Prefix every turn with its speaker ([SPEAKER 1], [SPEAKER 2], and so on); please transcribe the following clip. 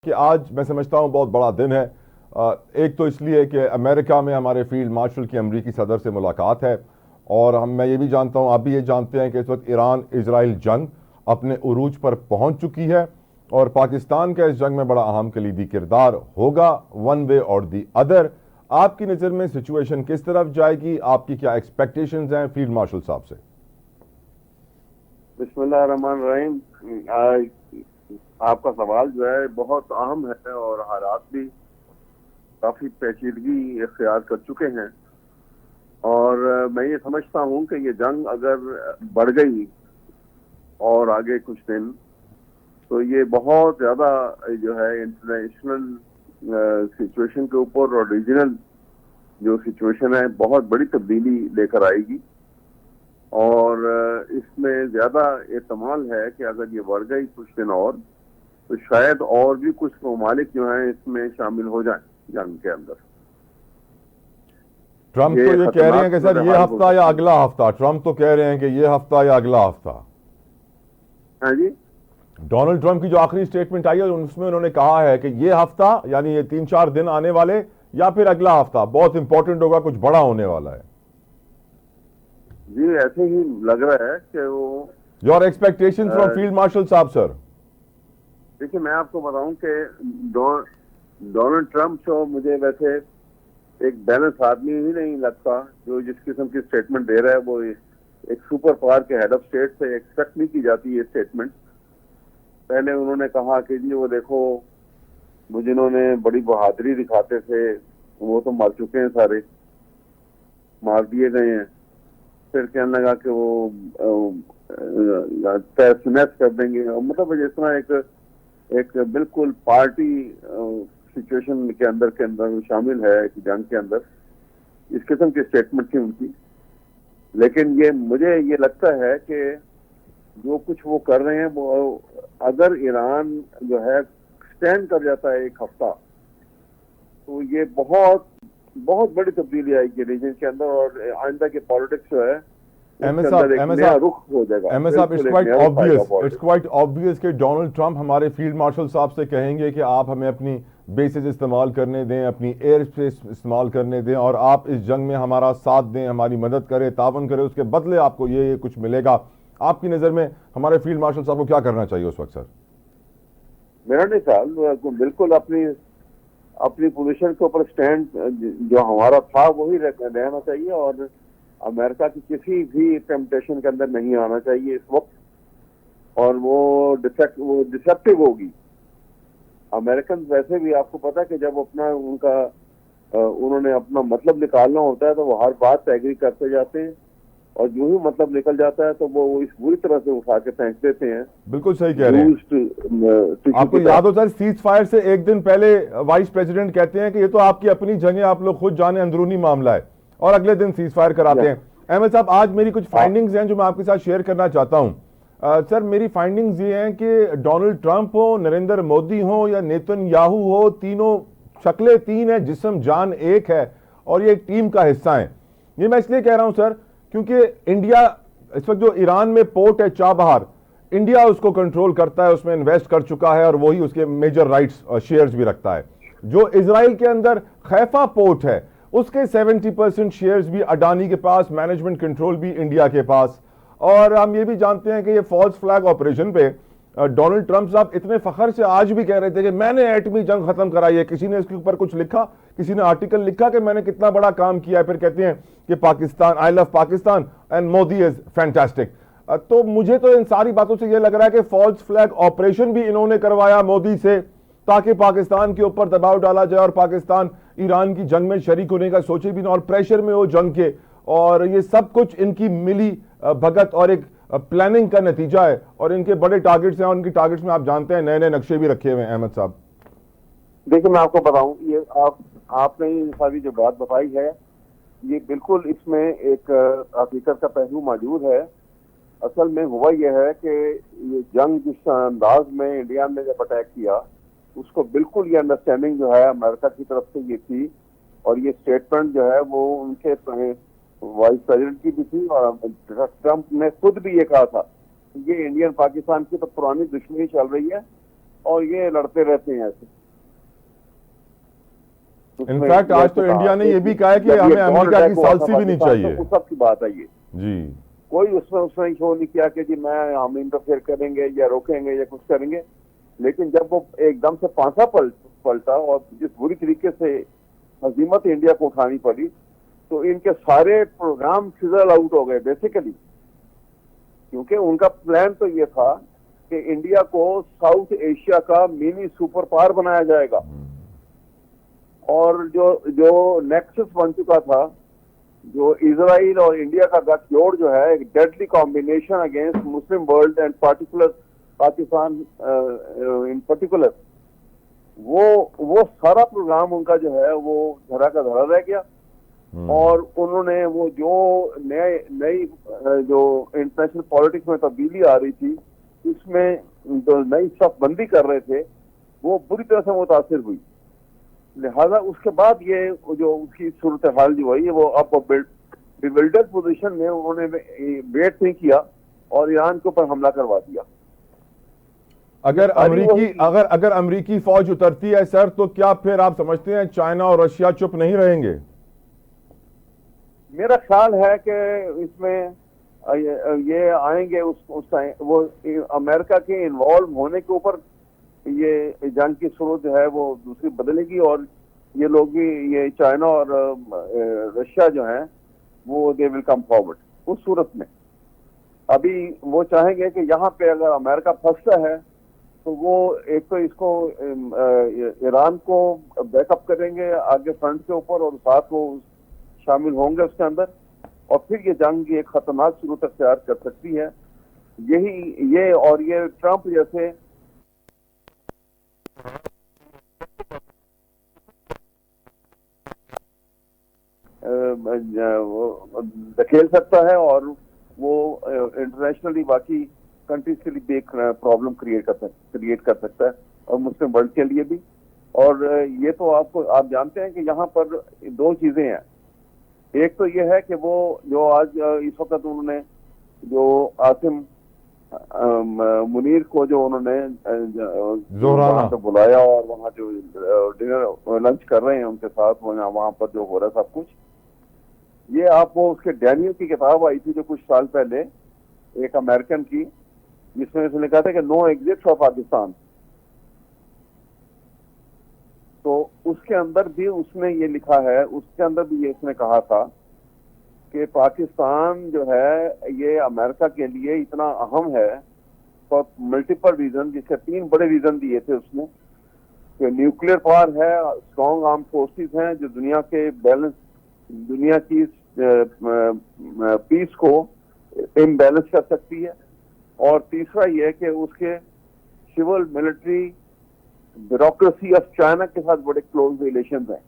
[SPEAKER 1] कि आज मैं समझता हूं बहुत बड़ा दिन है। एक तो इसलिए कि अमेरिका में हमारे फील्ड मार्शल की अमरीकी सदर से मुलाकात है और मैं ये भी जानता हूं, आप भी ये जानते हैं कि इस वक्त ईरान इजराइल जंग अपने उरूज पर पहुंच चुकी है और पाकिस्तान का इस जंग में बड़ा अहम कलीदी किरदार होगा, वन वे और दी अदर। आपकी नज़र में सिचुएशन किस तरफ जाएगी? आपकी क्या एक्सपेक्टेशंस हैं फील्ड मार्शल साहब से?
[SPEAKER 2] बिस्मिल्लाह रहमान रहीम। आपका सवाल जो है बहुत अहम है और हालात भी काफी पेचीदगी इख्तियार कर चुके हैं और मैं ये समझता हूँ कि ये जंग अगर बढ़ गई और आगे कुछ दिन तो ये बहुत ज्यादा जो है इंटरनेशनल सिचुएशन के ऊपर और रीजनल जो सिचुएशन है बहुत बड़ी तब्दीली लेकर आएगी और इसमें ज्यादा एहतमाल है कि अगर ये बढ़ गई कुछ दिन और तो शायद और भी कुछ ममालिक जो हैं इसमें शामिल हो जाएं जंग के अंदर।
[SPEAKER 1] ट्रंप तो ये कह रहे हैं कि सर ये हफ्ता या अगला हफ्ता, ट्रंप तो कह रहे हैं कि ये हफ्ता या अगला हफ्ता।
[SPEAKER 2] हाँ जी,
[SPEAKER 1] डोनाल्ड ट्रंप की जो आखिरी स्टेटमेंट आई है उसमें उन्होंने कहा है कि ये हफ्ता यानी ये 3-4 दिन आने वाले या फिर अगला हफ्ता बहुत इंपॉर्टेंट होगा, कुछ बड़ा होने वाला है।
[SPEAKER 2] जी ऐसे ही लग रहा है कि वो
[SPEAKER 1] your expectation from field marshal साहब सर?
[SPEAKER 2] देखिए मैं आपको बताऊं कि डोनाल्ड ट्रंप तो मुझे वैसे एक बैलेंस आदमी ही नहीं लगता। जो जिस किस्म की स्टेटमेंट दे रहा है वो एक सुपर पावर के हेड ऑफ स्टेट से एक्सपेक्ट नहीं की जाती ये स्टेटमेंट। पहले उन्होंने कहा कि जी वो देखो वो जिन्होंने बड़ी बहादुरी दिखाते थे वो तो मर चुके हैं, सारे मार दिए गए हैं। फिर कहने लगा कि वो तहस कर देंगे, मतलब जिस तरह एक बिल्कुल पार्टी सिचुएशन के अंदर शामिल है कि जंग के अंदर, इस किस्म की स्टेटमेंट थी उनकी। लेकिन ये मुझे ये लगता है कि जो कुछ वो कर रहे हैं वो अगर ईरान जो है स्टैंड कर जाता है एक हफ्ता तो ये बहुत बहुत बड़ी तब्दीली आएगी रीजन के अंदर और आइंदा की पॉलिटिक्स जो है रुख हो जाएगा।
[SPEAKER 1] इट्स क्वाइट ऑब्वियस कि डोनाल्ड ट्रंप हमारे फील्ड मार्शल साहब से कहेंगे कि आप हमें अपनी बेसिस इस्तेमाल करने दें, अपनी एयर स्पेस इस्तेमाल करने दें और आप इस जंग में हमारा साथ दें, हमारी मदद करें, तावन करें, उसके बदले आपको ये कुछ मिलेगा। आपकी नज़र में हमारे फील्ड मार्शल साहब को क्या करना चाहिए उस वक्त सर?
[SPEAKER 2] मेरा नहीं ख्याल, बिल्कुल अपनी पोजीशन के ऊपर स्टैंड जो हमारा था वही रहना चाहिए और अमेरिका की किसी भी टेम्पटेशन के अंदर नहीं आना चाहिए इस वक्त। और वो डिसेप्टिव होगी। अमेरिकन वैसे भी आपको पता है कि जब उन्होंने अपना मतलब निकालना होता है तो वो हर बात पे एग्री करते जाते हैं और जो ही मतलब निकल जाता है तो वो इस बुरी तरह से उठा के फेंक देते हैं।
[SPEAKER 1] बिल्कुल सही कह रहे हैं। आपको याद हो सर, सीज फायर से एक दिन पहले वाइस प्रेसिडेंट कहते हैं कि ये तो आपकी अपनी जंग, आप लोग खुद जाने, अंदरूनी मामला है, और अगले दिन सीज फायर कराते हैं। अहमद साहब, आज मेरी कुछ फाइंडिंग्स हैं जो मैं आपके साथ शेयर करना चाहता हूं। सर मेरी फाइंडिंग्स ये हैं कि डोनाल्ड ट्रंप हो, नरेंद्र मोदी हो या नेतन्याहू हो, तीनों शक्लें तीन है, जिस्म जान एक है और ये एक टीम का हिस्सा है। ये मैं इसलिए कह रहा हूं सर क्योंकि इंडिया इस वक्त जो ईरान में पोर्ट है चाबहार, इंडिया उसको कंट्रोल करता है, उसमें इन्वेस्ट कर चुका है और वही उसके मेजर राइट्स शेयर्स भी रखता है। जो इजराइल के अंदर खैफा पोर्ट है उसके 70% शेयर्स भी अडानी के पास, मैनेजमेंट कंट्रोल भी इंडिया के पास। और हम ये भी जानते हैं कि ये फॉल्स फ्लैग ऑपरेशन पे डोनाल्ड ट्रंप साहब इतने फखर से आज भी कह रहे थे कि मैंने एटमी जंग खत्म कराई है। किसी ने इसके ऊपर कुछ लिखा, किसी ने आर्टिकल लिखा कि मैंने कितना बड़ा काम किया है, फिर कहते हैं कि Pakistan, I love Pakistan and Modi is fantastic. तो मुझे तो इन सारी बातों से यह लग रहा है कि फॉल्स फ्लैग ऑपरेशन भी इन्होंने करवाया मोदी से ताकि पाकिस्तान के ऊपर दबाव डाला जाए और पाकिस्तान ईरान की जंग में शरीक होने का सोचे भी ना और प्रेशर में हो जंग के। और ये सब कुछ इनकी मिली भगत और एक प्लानिंग का नतीजा है और इनके बड़े टारगेट्स हैं और उनकी टारगेट्स में आप जानते हैं नए नए नक्शे भी रखे हुए हैं। अहमद साहब
[SPEAKER 2] देखिए मैं आपको बताऊं, ये आपने इन सारी जो बात बताई है ये बिल्कुल इसमें एक हकीकत का पहलू मौजूद है। असल में हुआ यह है कि ये जंग जिस अंदाज में इंडिया ने जब अटैक किया उसको बिल्कुल ये अंडरस्टैंडिंग जो है अमेरिका की तरफ से ये थी और ये स्टेटमेंट जो है वो उनके वाइस प्रेसिडेंट की भी थी और ट्रंप ने खुद भी ये कहा था कि ये इंडियन पाकिस्तान की तो पुरानी दुश्मनी चल रही है और ये लड़ते रहते हैं ऐसे।
[SPEAKER 1] इनफैक्ट आज तो इंडिया ने ये भी कहा है कि हमें अमेरिका की सालसी भी नहीं चाहिए।
[SPEAKER 2] उस सब की बात है ये
[SPEAKER 1] जी,
[SPEAKER 2] कोई उसमें शो नहीं किया कि जी हम इंटरफेयर करेंगे या रोकेंगे या कुछ करेंगे। लेकिन जब वो एकदम से पांसा पलटा और जिस बुरी तरीके से हजीमत इंडिया को उठानी पड़ी, तो इनके सारे प्रोग्राम फिजल आउट हो गए बेसिकली। क्योंकि उनका प्लान तो ये था कि इंडिया को साउथ एशिया का मिनी सुपर पावर बनाया जाएगा, और जो नेक्सस बन चुका था, जो इजराइल और इंडिया का गठजोड़ जो है, एक deadly combination against Muslim world and particular Pakistan in particular, वो सारा प्रोग्राम उनका जो है वो धरा का धरा रह गया। और उन्होंने वो जो नई जो इंटरनेशनल पॉलिटिक्स में तब्दीली आ रही थी, उसमें जो नई सफबंदी कर रहे थे, वो बुरी तरह से मुतासिर हुई। लिहाजा उसके बाद ये जो उसकी सूरत हाल जो हुई है, वो अब बिल्डर पोजीशन में उन्होंने वेट नहीं किया और ईरान के ऊपर हमला करवा दिया।
[SPEAKER 1] अगर अमेरिकी फौज उतरती है सर, तो क्या फिर आप समझते हैं चाइना और रशिया चुप नहीं रहेंगे?
[SPEAKER 2] मेरा ख्याल है कि इसमें ये आएंगे वो अमेरिका के इन्वॉल्व होने के ऊपर ये जंग की सूरत जो है वो दूसरी बदलेगी, और ये लोग भी, ये चाइना और रशिया जो है वो दे विल कम फॉरवर्ड। उस सूरत में अभी वो चाहेंगे कि यहाँ पे अगर अमेरिका फंसता है तो वो एक तो इसको ईरान को बैकअप करेंगे आगे फ्रंट के ऊपर, और साथ वो शामिल होंगे उसके अंदर, और फिर ये जंग की एक खतरनाक सूरत अख्तियार कर सकती है। ये ट्रंप जैसे धकेल सकता है, और वो इंटरनेशनली बाकी कंट्रीज के लिए भी एक प्रॉब्लम क्रिएट कर सकता है, और मुस्लिम वर्ल्ड के लिए भी। और ये तो आप जानते हैं कि यहाँ पर दो चीजें हैं। एक तो ये है कि वो जो आज इस वक्त उन्होंने जो आसिम मुनीर को जो उन्होंने वहां पे बुलाया, और वहां जो डिनर लंच कर रहे हैं उनके साथ, वहां पर जो हो रहा है सब कुछ, ये वो उसके डैनियल की किताब आई थी जो कुछ साल पहले, एक अमेरिकन की, जिसमें उसने कहा था कि नो एग्जिट फॉर पाकिस्तान। तो उसके अंदर भी उसने ये लिखा है, उसके अंदर भी ये उसने कहा था कि पाकिस्तान जो है ये अमेरिका के लिए इतना अहम है फॉर मल्टीपल रीजन, जिसके 3 बड़े रीजन दिए थे उसने, कि न्यूक्लियर पावर है, स्ट्रॉन्ग आर्म फोर्सेस हैं जो दुनिया के बैलेंस, दुनिया की पीस को इम्बैलेंस कर सकती है, और तीसरा यह है कि उसके civil military bureaucracy of China के साथ बड़े क्लोज रिलेशन हैं।